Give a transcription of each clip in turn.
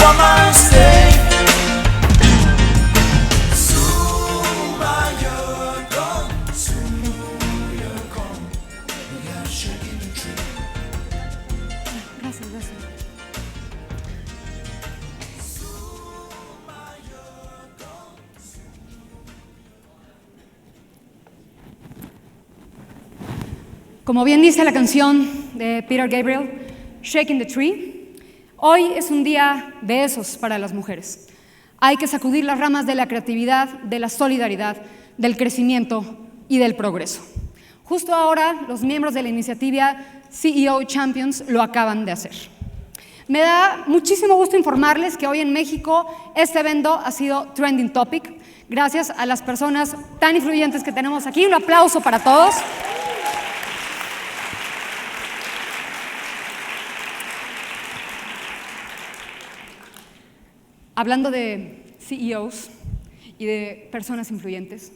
woman stay. Gracias, gracias. Como bien dice la canción de Peter Gabriel, Shaking the Tree, hoy es un día de esos para las mujeres. Hay que sacudir las ramas de la creatividad, de la solidaridad, del crecimiento y del progreso. Justo ahora, los miembros de la iniciativa CEO Champions lo acaban de hacer. Me da muchísimo gusto informarles que hoy en México este evento ha sido trending topic, gracias a las personas tan influyentes que tenemos aquí. Un aplauso para todos. Hablando de CEOs y de personas influyentes,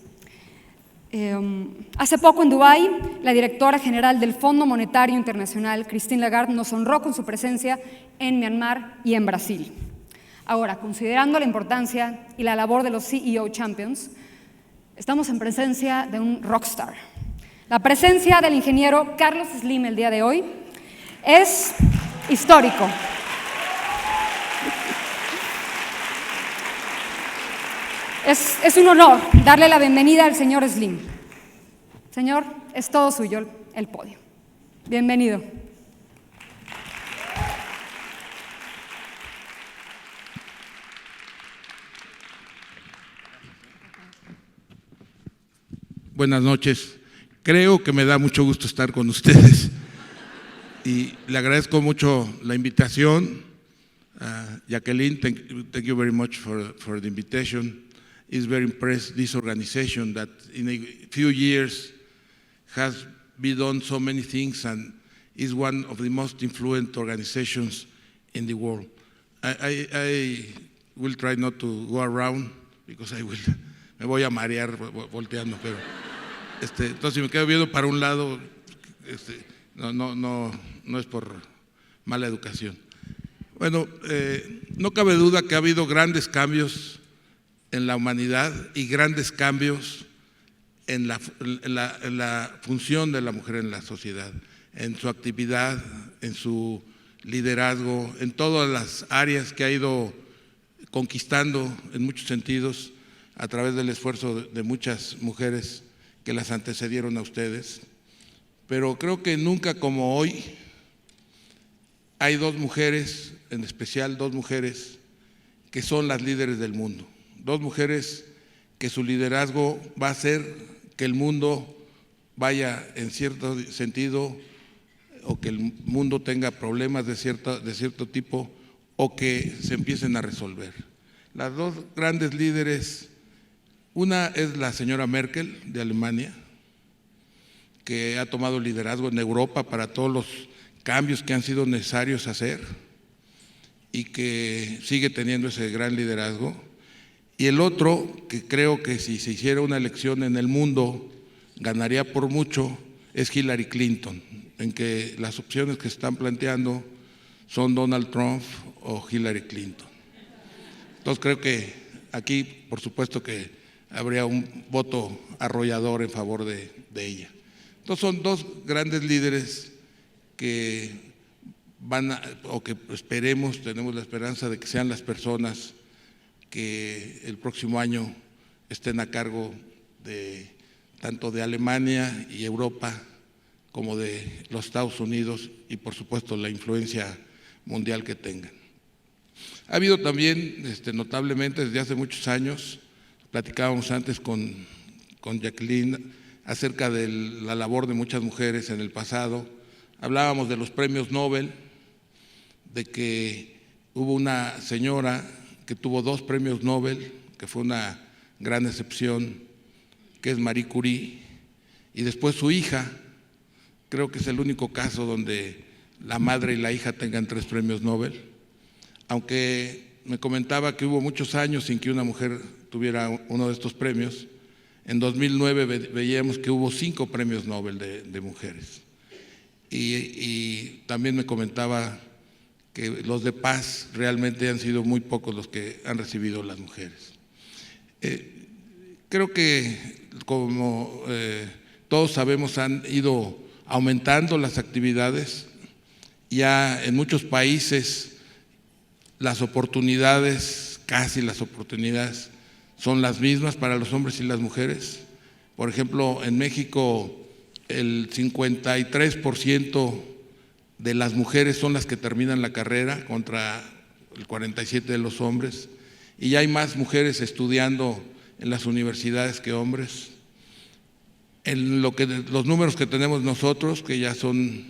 hace poco en Dubái, la directora general del Fondo Monetario Internacional, Christine Lagarde, nos honró con su presencia en Myanmar y en Brasil. Ahora, considerando la importancia y la labor de los CEO Champions, estamos en presencia de un rockstar. La presencia del ingeniero Carlos Slim el día de hoy es histórico. Es un honor darle la bienvenida al señor Slim. Señor, es todo suyo el podio. Bienvenido. Buenas noches. Creo que me da mucho gusto estar con ustedes y le agradezco mucho la invitación. Jacqueline, thank you very much for the invitation. Is very impressed this organization that in a few years has been done so many things and is one of the most influential organizations in the world. I will try not to go around because me voy a marear volteando, pero entonces si me quedo viendo para un lado, no es por mala educación. Bueno, no cabe duda que ha habido grandes cambios en la humanidad y grandes cambios en la función de la mujer en la sociedad, en su actividad, en su liderazgo, en todas las áreas que ha ido conquistando en muchos sentidos a través del esfuerzo de muchas mujeres que las antecedieron a ustedes. Pero creo que nunca como hoy hay dos mujeres, en especial dos mujeres, que son las líderes del mundo. Dos mujeres que su liderazgo va a hacer que el mundo vaya en cierto sentido, o que el mundo tenga problemas de cierto tipo, o que se empiecen a resolver. Las dos grandes líderes, una es la señora Merkel de Alemania, que ha tomado liderazgo en Europa para todos los cambios que han sido necesarios hacer y que sigue teniendo ese gran liderazgo. Y el otro, que creo que si se hiciera una elección en el mundo, ganaría por mucho, es Hillary Clinton, en que las opciones que se están planteando son Donald Trump o Hillary Clinton. Entonces creo que aquí, por supuesto que habría un voto arrollador en favor de ella. Entonces son dos grandes líderes que o que esperemos, tenemos la esperanza de que sean las personas que el próximo año estén a cargo tanto de Alemania y Europa como de los Estados Unidos y por supuesto la influencia mundial que tengan. Ha habido también notablemente desde hace muchos años, platicábamos antes con Jacqueline acerca de la labor de muchas mujeres en el pasado, hablábamos de los premios Nobel, de que hubo una señora que tuvo 2 premios Nobel, que fue una gran excepción, que es Marie Curie, y después su hija, creo que es el único caso donde la madre y la hija tengan 3 premios Nobel, aunque me comentaba que hubo muchos años sin que una mujer tuviera uno de estos premios. En 2009 veíamos que hubo 5 premios Nobel de mujeres, y también me comentaba que los de paz realmente han sido muy pocos los que han recibido las mujeres. Creo que, como todos sabemos, han ido aumentando las actividades. Ya en muchos países las oportunidades, casi las oportunidades, son las mismas para los hombres y las mujeres. Por ejemplo, en México el 53% de las mujeres son las que terminan la carrera contra el 47% de los hombres, y ya hay más mujeres estudiando en las universidades que hombres. En los números que tenemos nosotros, que ya son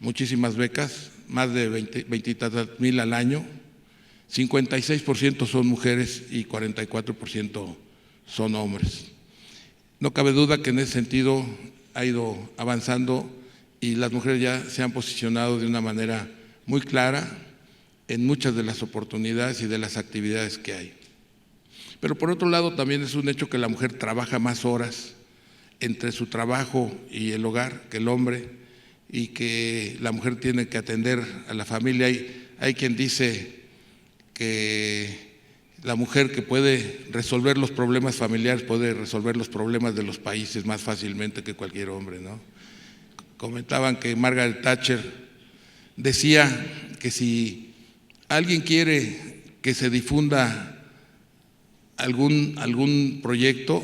muchísimas becas, más de 20,000 al año, 56% son mujeres y 44% son hombres. No cabe duda que en ese sentido ha ido avanzando y las mujeres ya se han posicionado de una manera muy clara en muchas de las oportunidades y de las actividades que hay. Pero por otro lado también es un hecho que la mujer trabaja más horas entre su trabajo y el hogar que el hombre, y que la mujer tiene que atender a la familia. Hay quien dice que la mujer que puede resolver los problemas familiares puede resolver los problemas de los países más fácilmente que cualquier hombre, ¿no? Comentaban que Margaret Thatcher decía que si alguien quiere que se difunda algún proyecto,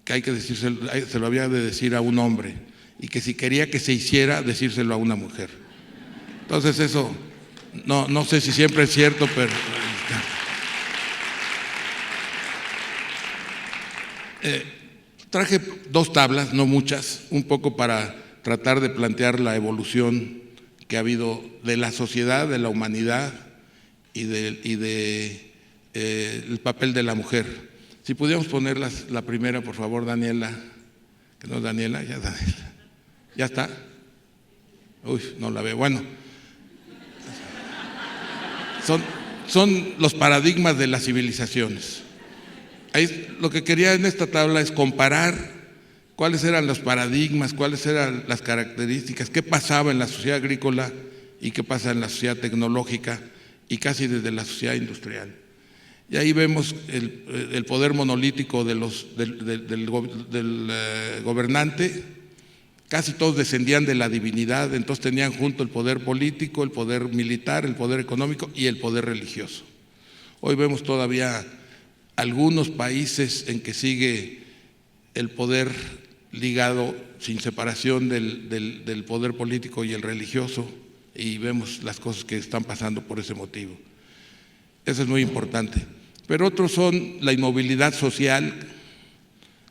que hay que decírselo, se lo había de decir a un hombre, y que si quería que se hiciera, decírselo a una mujer. Entonces eso, no sé si siempre es cierto, pero traje 2 tablas, no muchas, un poco para tratar de plantear la evolución que ha habido de la sociedad, de la humanidad y el papel de la mujer. Si pudiéramos poner la primera, por favor, Daniela. Que no es Daniela, ya Daniela. ¿Ya está? Uy, no la veo. Bueno, son los paradigmas de las civilizaciones. Ahí, lo que quería en esta tabla es comparar cuáles eran los paradigmas, cuáles eran las características, qué pasaba en la sociedad agrícola y qué pasa en la sociedad tecnológica y casi desde la sociedad industrial. Y ahí vemos el poder monolítico del gobernante. Casi todos descendían de la divinidad, entonces tenían junto el poder político, el poder militar, el poder económico y el poder religioso. Hoy vemos todavía algunos países en que sigue el poder ligado sin separación del poder político y el religioso, y vemos las cosas que están pasando por ese motivo. Eso es muy importante. Pero otros son la inmovilidad social,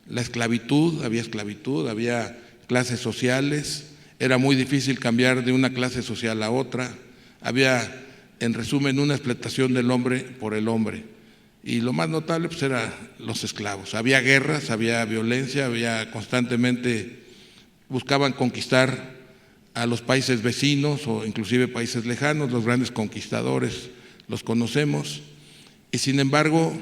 la esclavitud, había clases sociales, era muy difícil cambiar de una clase social a otra, había, en resumen, una explotación del hombre por el hombre, y lo más notable pues eran los esclavos. Había guerras, había violencia, había constantemente, buscaban conquistar a los países vecinos o inclusive países lejanos. Los grandes conquistadores los conocemos, y sin embargo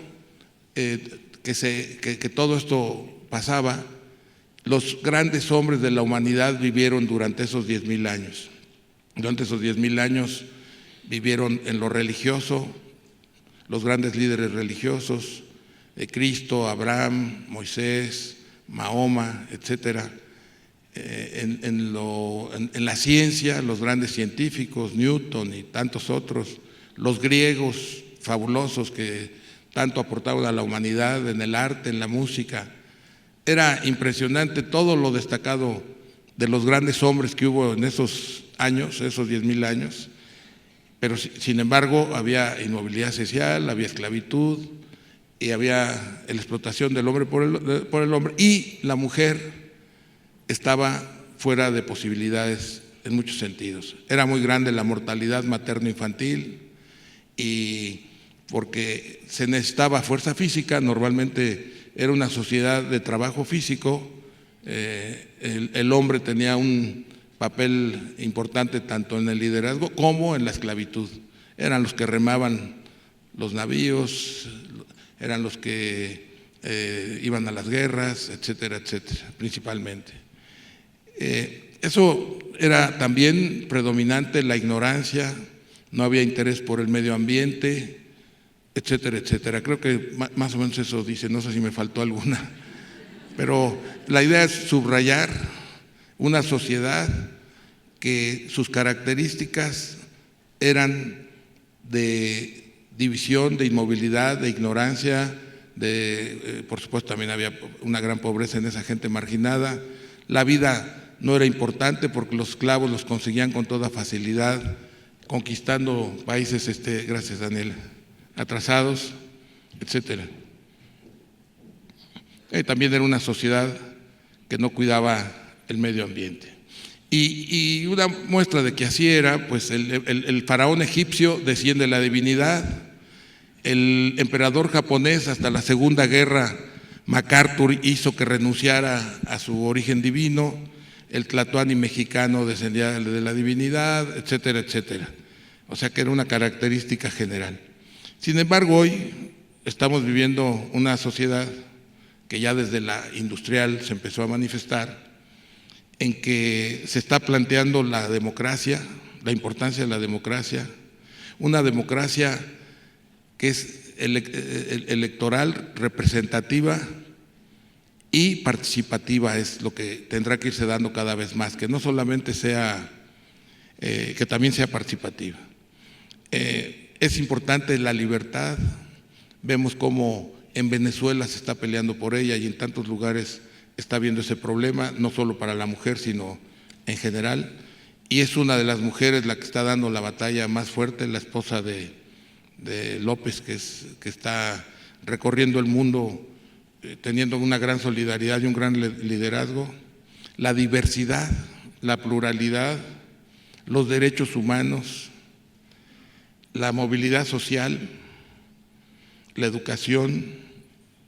que todo esto pasaba. Los grandes hombres de la humanidad vivieron durante esos 10,000 años. Durante esos 10,000 años vivieron en lo religioso, los grandes líderes religiosos, Cristo, Abraham, Moisés, Mahoma, etcétera. En la ciencia, los grandes científicos, Newton y tantos otros, los griegos fabulosos que tanto aportaban a la humanidad, en el arte, en la música. Era impresionante todo lo destacado de los grandes hombres que hubo en esos años, esos 10,000 años, pero sin embargo había inmovilidad social, había esclavitud y había la explotación del hombre por el hombre, y la mujer estaba fuera de posibilidades en muchos sentidos. Era muy grande la mortalidad materno-infantil, y porque se necesitaba fuerza física. Normalmente era una sociedad de trabajo físico. El hombre tenía un papel importante tanto en el liderazgo como en la esclavitud. Eran los que remaban los navíos, eran los que iban a las guerras, etcétera, etcétera, principalmente. Eso era también predominante, la ignorancia, no había interés por el medio ambiente, etcétera, etcétera. Creo que más o menos eso dice, no sé si me faltó alguna, pero la idea es subrayar una sociedad que sus características eran de división, de inmovilidad, de ignorancia, por supuesto también había una gran pobreza en esa gente marginada. La vida no era importante porque los esclavos los conseguían con toda facilidad, conquistando países, gracias Daniel, atrasados, etcétera. También era una sociedad que no cuidaba el medio ambiente. Y una muestra de que así era, pues el faraón egipcio desciende de la divinidad, el emperador japonés hasta la Segunda Guerra, MacArthur, hizo que renunciara a su origen divino, el tlatoani mexicano descendía de la divinidad, etcétera, etcétera. O sea que era una característica general. Sin embargo, hoy estamos viviendo una sociedad que ya desde la industrial se empezó a manifestar, en que se está planteando la democracia, la importancia de la democracia, una democracia que es electoral, representativa y participativa, es lo que tendrá que irse dando cada vez más, que no solamente sea, que también sea participativa. Es importante la libertad, vemos cómo en Venezuela se está peleando por ella y en tantos lugares está habiendo ese problema, no solo para la mujer, sino en general, y es una de las mujeres la que está dando la batalla más fuerte, la esposa de López, que está recorriendo el mundo teniendo una gran solidaridad y un gran liderazgo. La diversidad, la pluralidad, los derechos humanos, la movilidad social, la educación,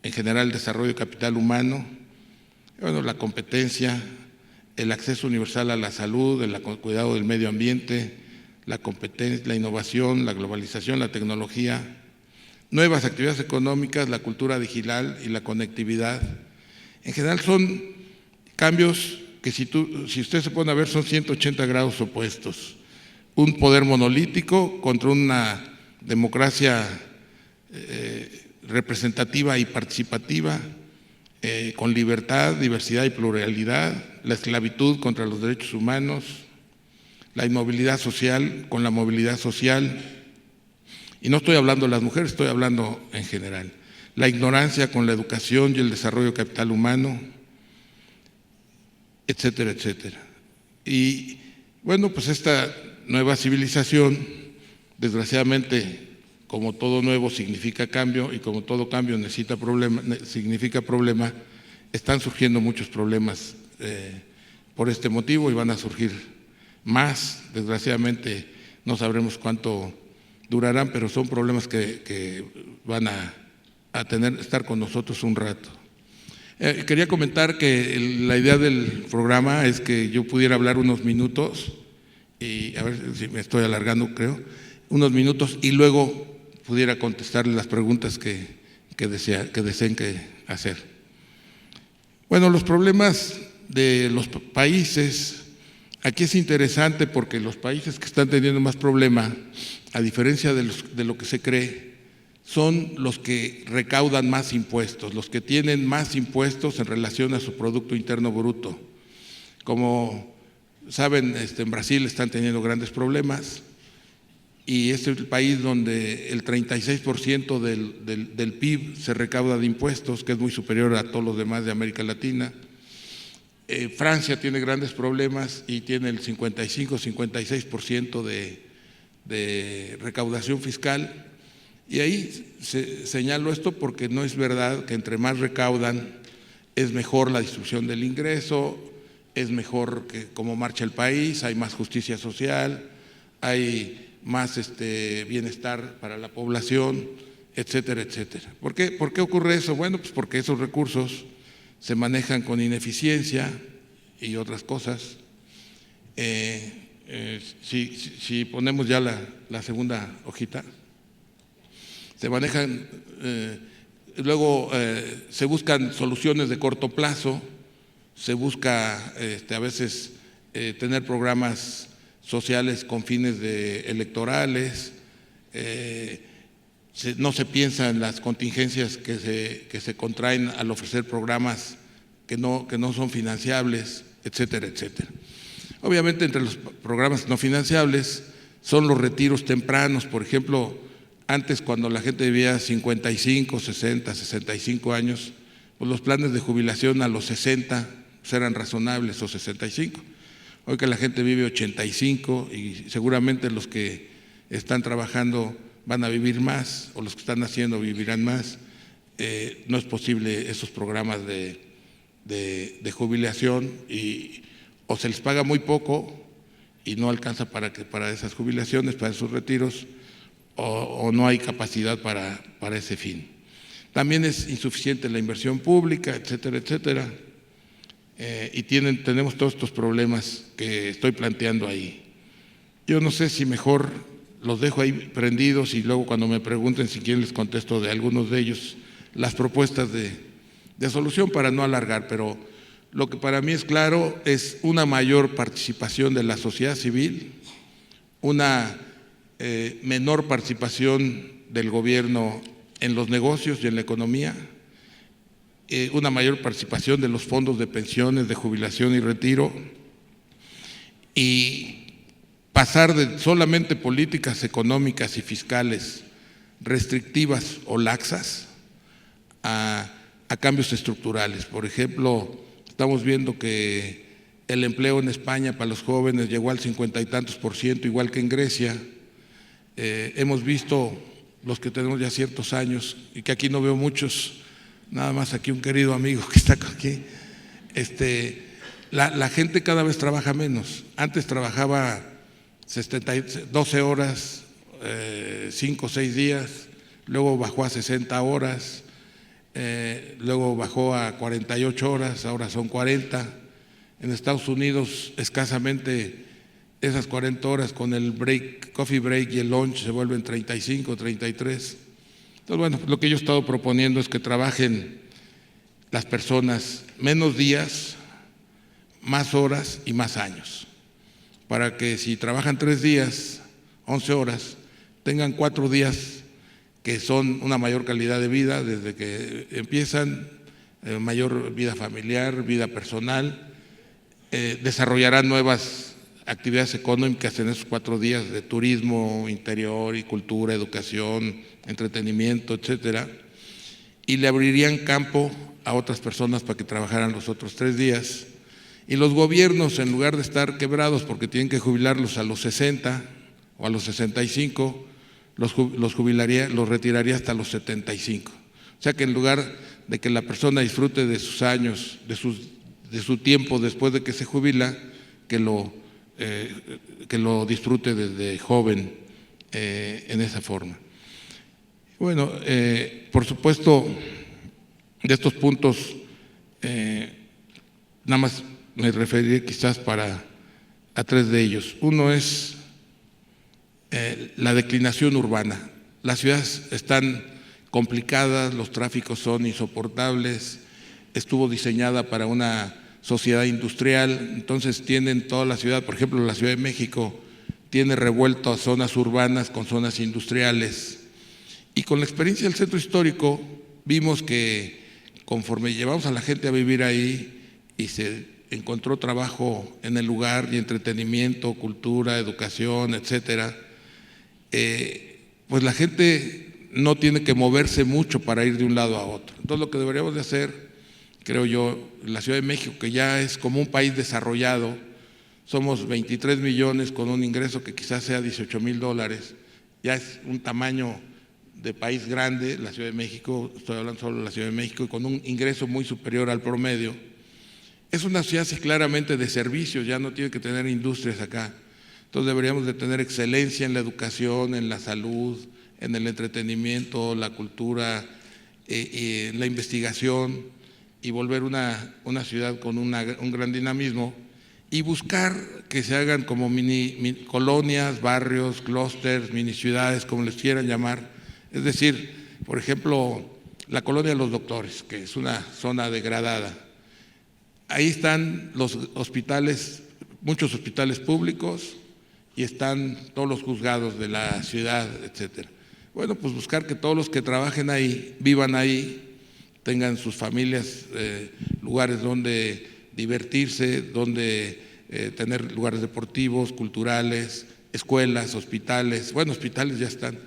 en general el desarrollo de capital humano, bueno, la competencia, el acceso universal a la salud, el cuidado del medio ambiente, la competencia, la innovación, la globalización, la tecnología, nuevas actividades económicas, la cultura digital y la conectividad. En general son cambios que si usted se pone a ver son 180 grados opuestos. Un poder monolítico contra una democracia representativa y participativa, con libertad, diversidad y pluralidad, la esclavitud contra los derechos humanos, la inmovilidad social con la movilidad social, y no estoy hablando de las mujeres, estoy hablando en general, la ignorancia con la educación y el desarrollo de capital humano, etcétera, etcétera. Y bueno, pues esta nueva civilización, desgraciadamente, como todo nuevo significa cambio y como todo cambio significa problema, están surgiendo muchos problemas por este motivo y van a surgir más. Desgraciadamente no sabremos cuánto durarán, pero son problemas que van a estar con nosotros un rato. Quería comentar que la idea del programa es que yo pudiera hablar unos minutos, y a ver si me estoy alargando, creo, unos minutos, y luego pudiera contestarle las preguntas que deseen hacer. Bueno, los problemas de los países, aquí es interesante porque los países que están teniendo más problema, a diferencia de lo que se cree, son los que recaudan más impuestos, los que tienen más impuestos en relación a su Producto Interno Bruto. Como saben, en Brasil están teniendo grandes problemas, y es el país donde el 36% del PIB se recauda de impuestos, que es muy superior a todos los demás de América Latina. Francia tiene grandes problemas y tiene el 55-56% de recaudación fiscal, y ahí señalo esto porque no es verdad que entre más recaudan es mejor la distribución del ingreso, es mejor que cómo marcha el país, hay más justicia social, hay más bienestar para la población, etcétera, etcétera. ¿Por qué ocurre eso? Bueno, pues porque esos recursos se manejan con ineficiencia y otras cosas. Si ponemos ya la segunda hojita, se manejan, luego se buscan soluciones de corto plazo, se busca a veces tener programas sociales con fines electorales, no se piensa en las contingencias que se contraen al ofrecer programas que no son financiables, etcétera, etcétera. Obviamente, entre los programas no financiables son los retiros tempranos. Por ejemplo, antes, cuando la gente vivía 55, 60, 65 años, pues los planes de jubilación a los 60 pues eran razonables, o 65. Hoy que la gente vive 85 y seguramente los que están trabajando van a vivir más, o los que están haciendo vivirán más, no es posible esos programas de jubilación, o se les paga muy poco y no alcanza para esas jubilaciones, para esos retiros, o no hay capacidad para ese fin. También es insuficiente la inversión pública, etcétera, etcétera. Y tenemos todos estos problemas que estoy planteando ahí. Yo no sé si mejor los dejo ahí prendidos y luego cuando me pregunten si quieren les contesto de algunos de ellos las propuestas de solución para no alargar, pero lo que para mí es claro es una mayor participación de la sociedad civil, una menor participación del gobierno en los negocios y en la economía, una mayor participación de los fondos de pensiones, de jubilación y retiro, y pasar de solamente políticas económicas y fiscales restrictivas o laxas a cambios estructurales. Por ejemplo, estamos viendo que el empleo en España para los jóvenes llegó al 50 y tantos %, igual que en Grecia. Hemos visto, los que tenemos ya ciertos años, y que aquí no veo muchos, nada más aquí un querido amigo que está aquí, la gente cada vez trabaja menos. Antes trabajaba 12 horas, 5 o 6 días, luego bajó a 60 horas, luego bajó a 48 horas, ahora son 40. En Estados Unidos escasamente esas 40 horas con el break, coffee break y el lunch se vuelven 35, 33. Entonces, bueno, lo que yo he estado proponiendo es que trabajen las personas menos días, más horas y más años, para que si trabajan 3 días, 11 horas, tengan 4 días que son una mayor calidad de vida desde que empiezan, mayor vida familiar, vida personal, desarrollarán nuevas actividades económicas en esos 4 días de turismo interior y cultura, educación, entretenimiento, etcétera, y le abrirían campo a otras personas para que trabajaran los otros 3 días. Y los gobiernos, en lugar de estar quebrados porque tienen que jubilarlos a los 60 o a los 65, los retiraría hasta los 75. O sea que en lugar de que la persona disfrute de sus años, de su tiempo después de que se jubila, que lo disfrute desde joven en esa forma. Bueno, por supuesto, de estos puntos, nada más me referiré quizás a 3 de ellos. Uno es la declinación urbana. Las ciudades están complicadas, los tráficos son insoportables, estuvo diseñada para una sociedad industrial, entonces tienen toda la ciudad, por ejemplo la Ciudad de México tiene revuelto a zonas urbanas con zonas industriales, y con la experiencia del centro histórico vimos que conforme llevamos a la gente a vivir ahí y se encontró trabajo en el lugar y entretenimiento, cultura, educación, etcétera, pues la gente no tiene que moverse mucho para ir de un lado a otro. Entonces lo que deberíamos de hacer, creo yo, en la Ciudad de México, que ya es como un país desarrollado, somos 23 millones con un ingreso que quizás sea $18,000, ya es un tamaño de país grande, la Ciudad de México, estoy hablando solo de la Ciudad de México, y con un ingreso muy superior al promedio. Es una ciudad claramente de servicios, ya no tiene que tener industrias acá. Entonces deberíamos de tener excelencia en la educación, en la salud, en el entretenimiento, la cultura, la investigación, y volver una ciudad con un gran dinamismo, y buscar que se hagan como mini colonias, barrios, clústeres, mini ciudades, como les quieran llamar. Es decir, por ejemplo, la colonia de los Doctores, que es una zona degradada. Ahí están los hospitales muchos hospitales públicos y están todos los juzgados de la ciudad, etcétera. Bueno, pues buscar que todos los que trabajen ahí, vivan ahí, tengan sus familias, lugares donde divertirse, donde tener lugares deportivos, culturales, escuelas, hospitales, bueno, hospitales ya están,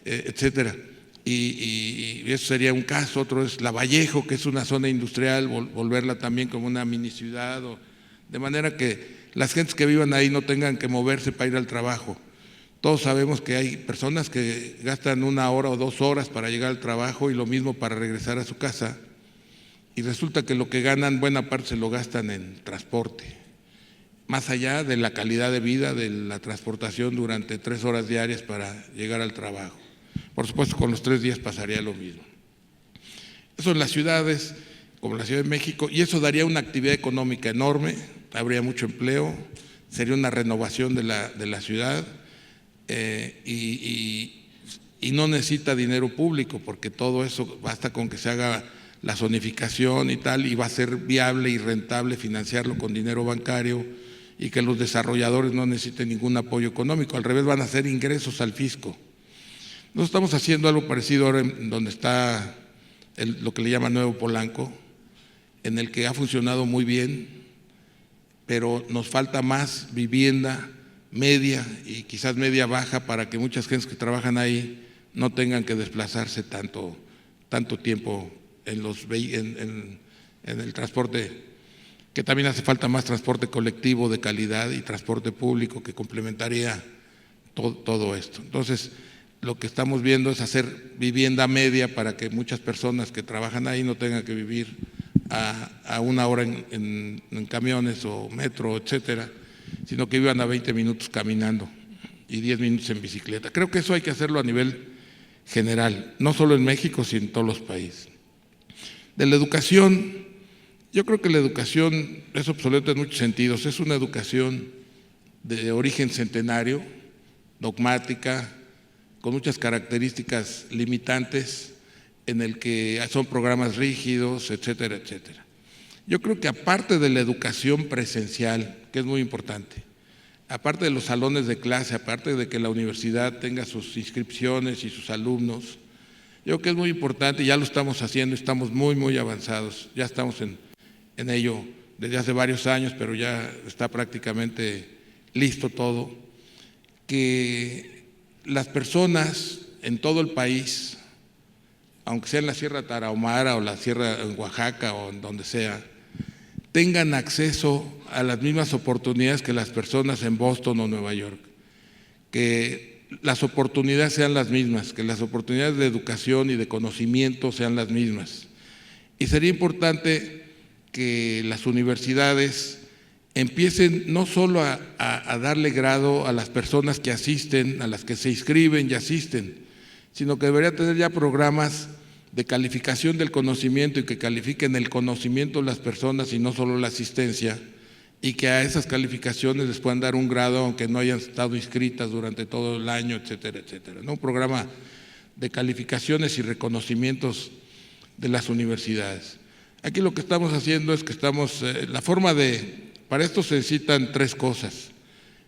etcétera. Y eso sería un caso. Otro es Lavallejo, que es una zona industrial, volverla también como una mini ciudad, de manera que las gentes que vivan ahí no tengan que moverse para ir al trabajo. Todos sabemos que hay personas que gastan 1 hora o 2 horas para llegar al trabajo y lo mismo para regresar a su casa, y resulta que lo que ganan, buena parte se lo gastan en transporte, más allá de la calidad de vida de la transportación durante 3 horas diarias para llegar al trabajo. Por supuesto, con los 3 días pasaría lo mismo. Eso en las ciudades, como la Ciudad de México, y eso daría una actividad económica enorme, habría mucho empleo, sería una renovación de la ciudad, y no necesita dinero público, porque todo eso basta con que se haga la zonificación y tal, y va a ser viable y rentable financiarlo con dinero bancario, y que los desarrolladores no necesiten ningún apoyo económico, al revés, van a hacer ingresos al fisco. Nosotros estamos haciendo algo parecido ahora en donde está lo que le llaman Nuevo Polanco, en el que ha funcionado muy bien, pero nos falta más vivienda media y quizás media baja para que muchas gentes que trabajan ahí no tengan que desplazarse tanto tiempo en el transporte, que también hace falta más transporte colectivo de calidad y transporte público que complementaría todo esto. Entonces, lo que estamos viendo es hacer vivienda media para que muchas personas que trabajan ahí no tengan que vivir a 1 hora en camiones o metro, etcétera, sino que vivan a 20 minutos caminando y 10 minutos en bicicleta. Creo que eso hay que hacerlo a nivel general, no solo en México, sino en todos los países. De la educación, yo creo que la educación es obsoleta en muchos sentidos. Es una educación de origen centenario, dogmática, con muchas características limitantes, en el que son programas rígidos, etcétera, etcétera. Yo creo que aparte de la educación presencial, que es muy importante, aparte de los salones de clase, aparte de que la universidad tenga sus inscripciones y sus alumnos, yo creo que es muy importante, ya lo estamos haciendo, estamos muy avanzados, ya estamos en ello desde hace varios años, pero ya está prácticamente listo todo, que las personas en todo el país, aunque sea en la Sierra Tarahumara o la Sierra en Oaxaca o en donde sea, tengan acceso a las mismas oportunidades que las personas en Boston o Nueva York, que las oportunidades sean las mismas, que las oportunidades de educación y de conocimiento sean las mismas. Y sería importante que las universidades empiecen no solo a darle grado a las personas que asisten, a las que se inscriben y asisten, sino que debería tener ya programas de calificación del conocimiento y que califiquen el conocimiento de las personas y no solo la asistencia, y que a esas calificaciones les puedan dar un grado aunque no hayan estado inscritas durante todo el año, etcétera, etcétera, ¿no? Un programa de calificaciones y reconocimientos de las universidades. Aquí lo que estamos haciendo es que para esto se necesitan 3 cosas.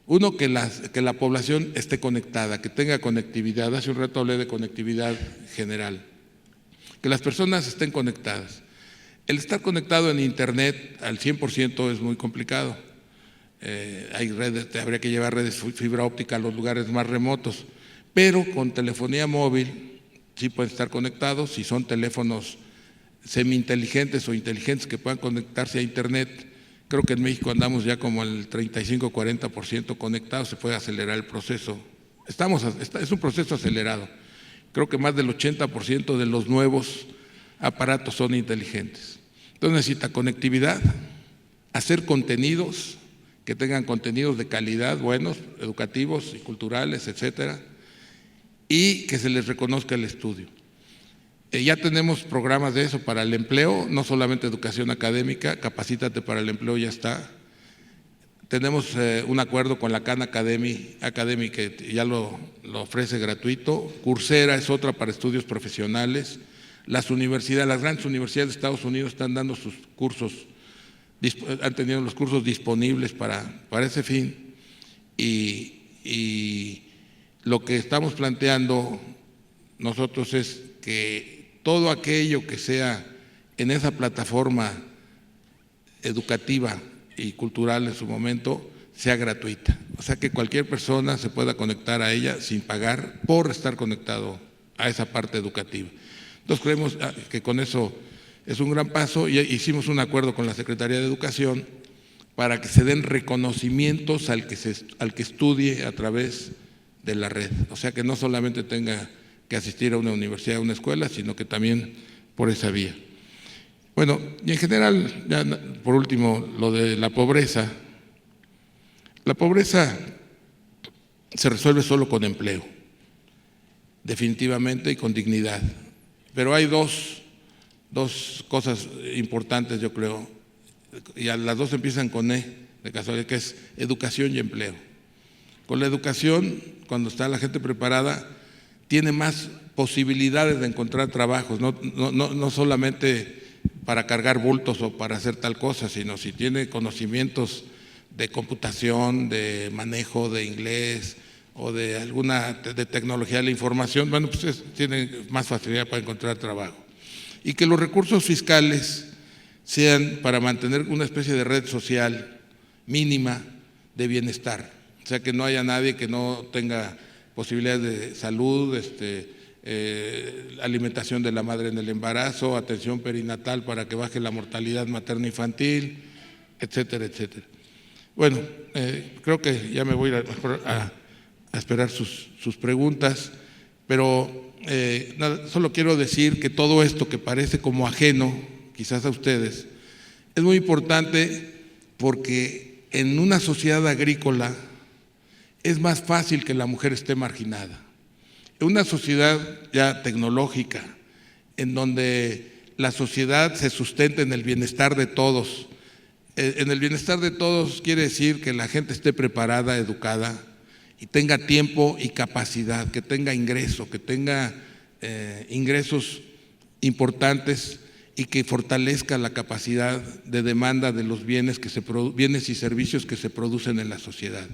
Uno, que la población esté conectada, que tenga conectividad. Hace un rato hablé de conectividad general. Que las personas estén conectadas. El estar conectado en Internet al 100% es muy complicado. Hay redes, habría que llevar redes fibra óptica a los lugares más remotos, pero con telefonía móvil sí pueden estar conectados. Si son teléfonos semi-inteligentes o inteligentes que puedan conectarse a Internet, creo que en México andamos ya como el 35-40% conectados, se puede acelerar el proceso. Es un proceso acelerado. Creo que más del 80% de los nuevos aparatos son inteligentes. Entonces necesita conectividad, hacer contenidos, que tengan contenidos de calidad, buenos, educativos y culturales, etcétera, y que se les reconozca el estudio. Ya tenemos programas de eso para el empleo, no solamente educación académica, Capacítate para el Empleo ya está. Tenemos un acuerdo con la Khan Academy que ya lo ofrece gratuito. Coursera es otra para estudios profesionales. Las grandes universidades de Estados Unidos están dando sus cursos han tenido los cursos disponibles para ese fin, y lo que estamos planteando nosotros es que todo aquello que sea en esa plataforma educativa y cultural en su momento sea gratuita, o sea que cualquier persona se pueda conectar a ella sin pagar por estar conectado a esa parte educativa. Entonces creemos que con eso es un gran paso, y hicimos un acuerdo con la Secretaría de Educación para que se den reconocimientos al que estudie a través de la red, o sea que no solamente tenga que asistir a una universidad, a una escuela, sino que también por esa vía. Bueno, y en general, ya por último, lo de la pobreza. La pobreza se resuelve solo con empleo, definitivamente, y con dignidad. Pero hay dos cosas importantes, yo creo, y las dos empiezan con E, de casualidad, que es educación y empleo. Con la educación, cuando está la gente preparada, tiene más posibilidades de encontrar trabajos, no solamente para cargar bultos o para hacer tal cosa, sino si tiene conocimientos de computación, de manejo de inglés o de de tecnología de la información, bueno, pues tiene más facilidad para encontrar trabajo. Y que los recursos fiscales sean para mantener una especie de red social mínima de bienestar, o sea que no haya nadie que no tenga posibilidades de salud, alimentación de la madre en el embarazo, atención perinatal para que baje la mortalidad materno-infantil, etcétera, etcétera. Bueno, creo que ya me voy a esperar sus preguntas, pero solo quiero decir que todo esto que parece como ajeno, quizás a ustedes, es muy importante porque en una sociedad agrícola es más fácil que la mujer esté marginada. En una sociedad ya tecnológica, en donde la sociedad se sustenta en el bienestar de todos, en el bienestar de todos quiere decir que la gente esté preparada, educada y tenga tiempo y capacidad, que tenga ingreso, que tenga ingresos importantes y que fortalezca la capacidad de demanda de los bienes y servicios que se producen en la sociedad.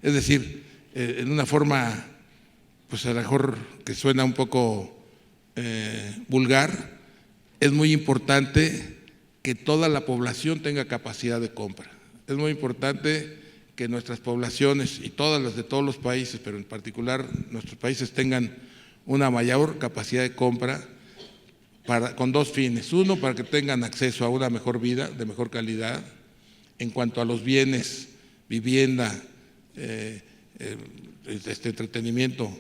Es decir, en una forma, pues a lo mejor que suena un poco vulgar, es muy importante que toda la población tenga capacidad de compra. Es muy importante que nuestras poblaciones y todas las de todos los países, pero en particular nuestros países, tengan una mayor capacidad de compra con dos fines. Uno, para que tengan acceso a una mejor vida, de mejor calidad, en cuanto a los bienes, vivienda, entretenimiento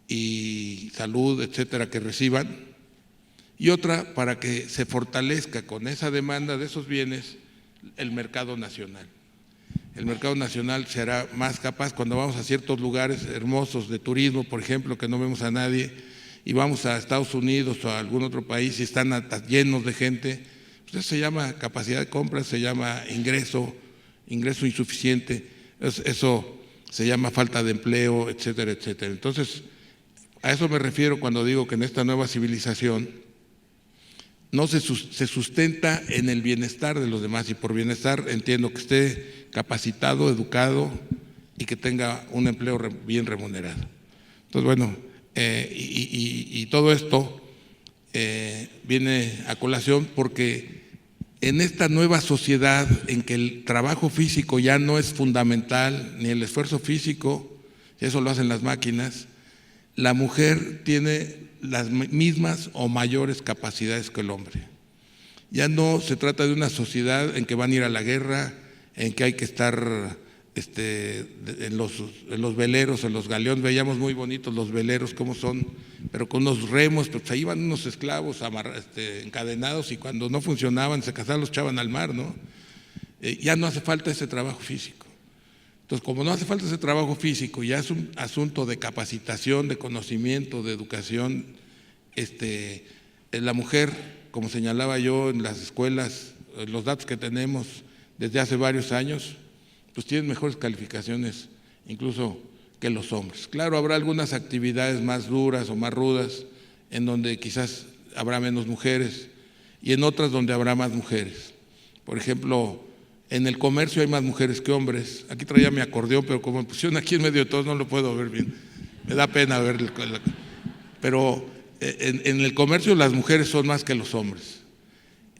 y salud, etcétera, que reciban. Y otra, para que se fortalezca con esa demanda de esos bienes el mercado nacional. El mercado nacional será más capaz cuando vamos a ciertos lugares hermosos de turismo, por ejemplo, que no vemos a nadie, y vamos a Estados Unidos o a algún otro país y están llenos de gente, pues eso se llama capacidad de compra, se llama ingreso insuficiente, eso se llama falta de empleo, etcétera, etcétera. Entonces, a eso me refiero cuando digo que en esta nueva civilización no se sustenta en el bienestar de los demás, y por bienestar entiendo que esté capacitado, educado y que tenga un empleo bien remunerado. Entonces, bueno, y todo esto viene a colación porque en esta nueva sociedad en que el trabajo físico ya no es fundamental, ni el esfuerzo físico, eso lo hacen las máquinas, la mujer tiene las mismas o mayores capacidades que el hombre. Ya no se trata de una sociedad en que van a ir a la guerra, en que hay que estar en los veleros, en los galeones. Veíamos muy bonitos los veleros, cómo son, pero con unos remos, pues ahí van unos esclavos encadenados, y cuando no funcionaban, se casaban, los echaban al mar, ¿no? Ya no hace falta ese trabajo físico. Entonces, como no hace falta ese trabajo físico, ya es un asunto de capacitación, de conocimiento, de educación. La mujer, como señalaba yo en las escuelas, los datos que tenemos desde hace varios años, pues tienen mejores calificaciones incluso que los hombres. Claro, habrá algunas actividades más duras o más rudas en donde quizás habrá menos mujeres y en otras donde habrá más mujeres. Por ejemplo, en el comercio hay más mujeres que hombres. Aquí traía mi acordeón, pero como me pusieron aquí en medio de todos no lo puedo ver bien. Me da pena verlo. Pero en el comercio las mujeres son más que los hombres.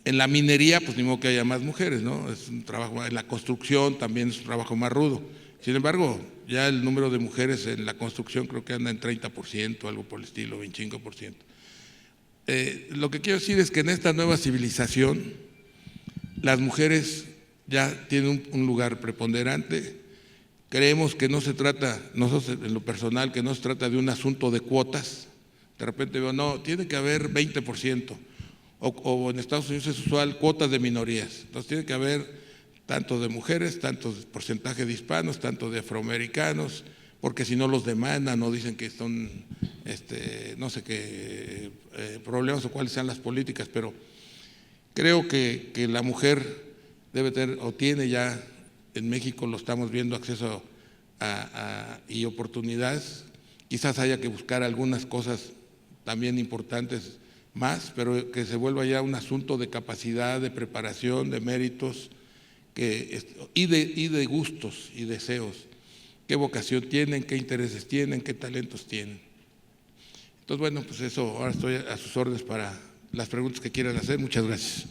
En la minería, pues ni modo que haya más mujeres, ¿no? Es un trabajo, en la construcción también es un trabajo más rudo. Sin embargo, ya el número de mujeres en la construcción creo que anda en 30%, algo por el estilo, 25%. Lo que quiero decir es que en esta nueva civilización las mujeres ya tienen un lugar preponderante. Creemos que no se trata, nosotros en lo personal, que no se trata de un asunto de cuotas. De repente veo, no, tiene que haber 20%. O en Estados Unidos es usual cuotas de minorías. Entonces tiene que haber tanto de mujeres, tanto de porcentaje de hispanos, tanto de afroamericanos, porque si no los demandan o dicen que son, no sé qué problemas o cuáles sean las políticas, pero creo que la mujer debe tener o tiene ya, en México lo estamos viendo, acceso y oportunidades. Quizás haya que buscar algunas cosas también importantes más, pero que se vuelva ya un asunto de capacidad, de preparación, de méritos y de gustos y deseos. Qué vocación tienen, qué intereses tienen, qué talentos tienen. Entonces, bueno, pues eso, ahora estoy a sus órdenes para las preguntas que quieran hacer. Muchas gracias.